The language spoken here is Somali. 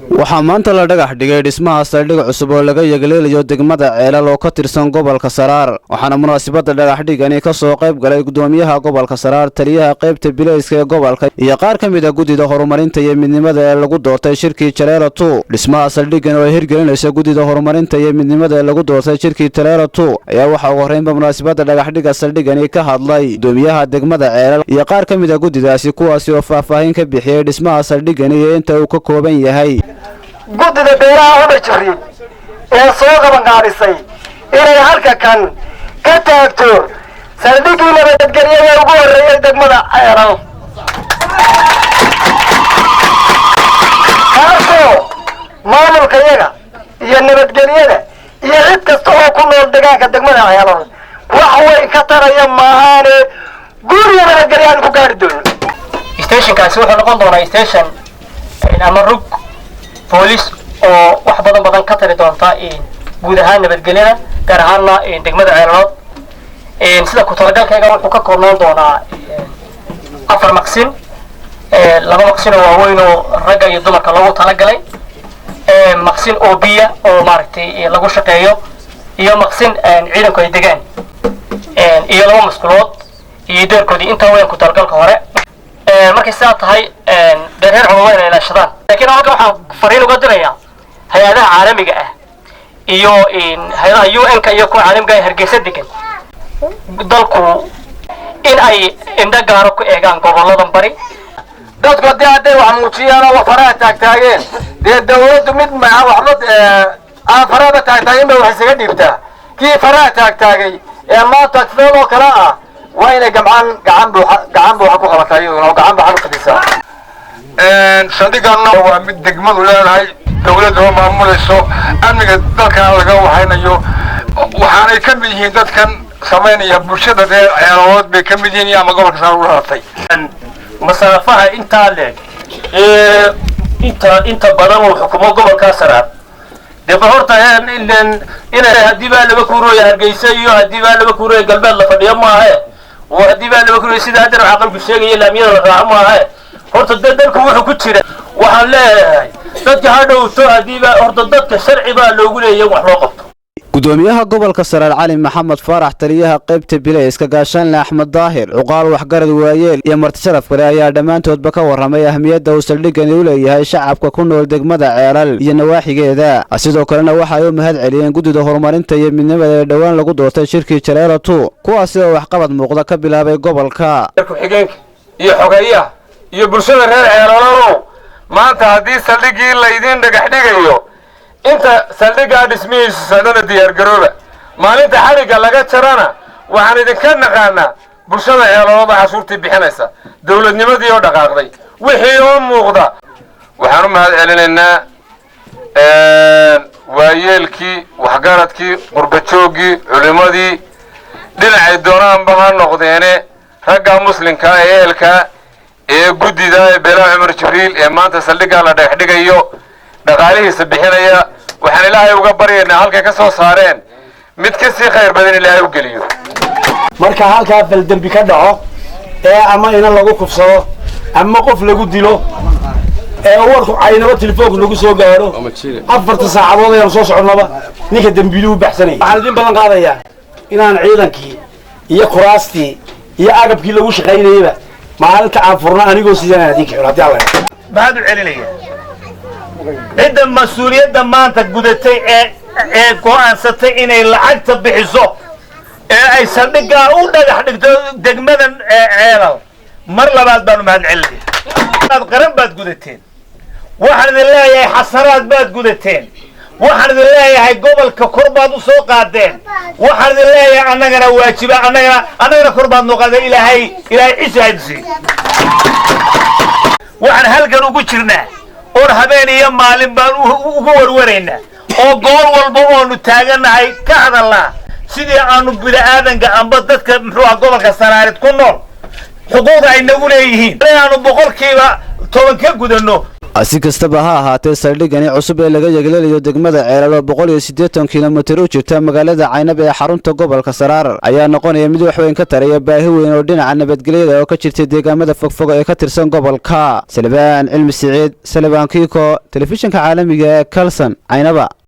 waxaa maanta la dhagax dhigay dhismaha saldhig cusub oo laga yagleelayo degmada Ceelal oo ka tirsan gobolka Saraar waxaana munaasabada dhagax dhigani ka soo qayb galay gudoomiyaha gobolka Saraar taliyaha qaybta bilayska ee gobolka iyo qaar ka mid ah gudida horumarinta iyo midnimada ee lagu doortay shirkii Jaleelo 2 dhismaha saldhigan oo hirgelinaysa gudida horumarinta iyo midnimada ee lagu doortay shirkii Jaleelo 2 ayaa waxa ugu horeynba munaasabada dhagax dhiga saldhigani ka hadlay gudoomiyaha degmada Ceelal iyo qaar ka mid ah gudidaasi kuwaasi oo faahfaahin ka bixiyay dhismaha saldhigani iyo inta uu ka kooban yahay gudida beeraha Umar Jibriil ee soo qaban qaarisay inay halka kan ka taagto saldhigii nabadgelyada ugu horeeyay degmada Ceelal kaasoo maamulka iyaga iyo nabadgelyada iyo cid kasta oo ku nool deegaanka degmada Ceelal wax way ka taraya maahaane guriga nabadgelyada ku gaari doono stationkaasi wuxuu noqon doonaa station ama rug police oo wax badan ka tari doonta guud ahaan nabadgelyada gaar ahaanna degmada Ceelal sida ku talagalkayga wuxuu ka koobnaan doonaa 4 maqsin 2 maqsin oo waaweyn oo ragga iyo dumarka loogu talagalay maqsin oo biya oo maaragtay lagu shaqeeyo iyo maqsin ciidanku ay degaan iyo 2 masquulood iyo deerkoodii inta weyn ku talagalka hore markay saa tahay reer cunweyn ay ilaashadaan laakiin halka waxaan fariin uga dirayaa hay'adaha caalamiga ah iyo hay'adaha UN-ka iyo kuwa caalamiga ah Hargeysa degan dalku in ay indha gaar ku eegaan goboladan bari dadku hadday wax muujiyaan oo faraha taagtaageen dawladdu mid ma wax faraha taagtaageen bay wax isaga dhiibtaa kii faraha taagtaagay ee maanta sidoo kale ah waa inay gacan buuxa ku qabatay oo gacan buuxa ku qadisaa saldhigana waa mid degmadu leedahay dawladda oo maamulayso amniga dalka laga waxaynayo waxaanay ka mid yihiin dadkan sameynaya bulshada reer Ceelal bay ka mid yihiin ama gobolka Saraar u raatay masaafaha inta leeg inta badan oo xukumo gobolka Saraar de horta inay hadii baa laba kuurooy Hargeysa iyo hadii baa laba kuurooy galbeed la fadhiyo ma aha oo hadii baa laba kuurooy sida hadda aqalku sheegay laamiyada la raaco ma aha horta dadku wuxuu ku jira waxaan leeyahay dadka hadhowto hadii baa horta dadka sharci baa loogu leeyahay wax loo qabto gudoomiyaha gobolka Saraar Cali Maxamed Farax taliyaha qaybta bilayska gaashaanle Axmed Daahir uqaal waxgarad waayeel iyo marti sharaf kale ayaa dhamaantoodba ka waramay ahmiyadda uu saldhigani u leeyahay shacabka ku nool degmada Ceelal iyo nawaaxigeeda sidoo kalena waxa ay u mahad celiyeen gudida horumarinta iyo midnimada ee dhawaan lagu doortay shirkii Jaleelo 2 kuwaasi oo wax qabad muuqda ka bilaabay gobolka xigeenka iyo xogeeyaha iyo bulshada reer Ceelal maanta hadii saldhigii la idin dhagax dhigayo inta saldhiga dhismihiisa sadana diyaar garooba maalinta xariga laga jarana waxaan idinka naqaanaa bulshada Ceelal xasuurtii bixinaysa dawladnimadii oo dhaqaaqday wixii oo muuqda waxaan u mahad celinaynaa waayeelkii waxgaradkii qurbajoogii culimadii dhinacay doonaanba ha noqdeene ragga muslimka ee eelka ee gudida ee beelaha Umar Jibriil ee maanta saldhiga la dhagax dhigayo dhaqaalihiisa bixinaya waxaan Ilaahay uga baryaynaa halka ka soo saareen mid ka sii khayr badan Ilaahay u geliyo marka halka fal dambi ka dhaco ee ama ina lagu kufsado ama qof lagu dilo ee warku aynaba telefoonka lagu soo gaaro 4 saacadood ayaan soo soconaba ninka dambiilu baxsanay waxaan idin balan qaadayaa inaan ciidankii iyo kuraastii iyo agabkii lagu shaqeynayba maalinta aan furno anigoo sidaan idin kicin hadii Allah baad u celinaya عند مسؤولية دمانتك قدتي go'aansatay inay lacagta bixiso ay saldhiga u dhagax dhigto degmada Ceelal mar labaad baan mahad celinayaa qaran baad gudateen waxaan idin leeyahay xasaraad baad gudateen waxaan idin leeyahay gobolka kor baad u soo qaadeen waxaan idin leeyahay annagana waajiba annagana kor baad noo qaadeen ilaahay ciise waxaan halkan ugu jirnaa oo habeen iyo maalin baan ugu warwaraynaa oo gool walba oo nu taaganahay ka hadalnaa sidii aanu bini'aadanka amba dadka muxuu gobolka Saraar ku nool xuquuqda ay nagu leeyihiin inaanu boqolkiiba 10 ka gudano si kastaba ha ahaatee saldhigani cusub ee laga yagleelayo degmada Ceelalo 180 kilomitir u jirta magaalada Caynab ee xarunta gobolka Saraar ayaa noqonaya mid wax weyn ka taraya baahi weyn oo dhinaca nabadgelyada oo ka jirta deegaamada fogfog ee ka tirsan gobolka. Salbaan Cilmi Siciid, Salbaan Kiiko, telefishinka caalamiga ee Kalsan, Caynaba.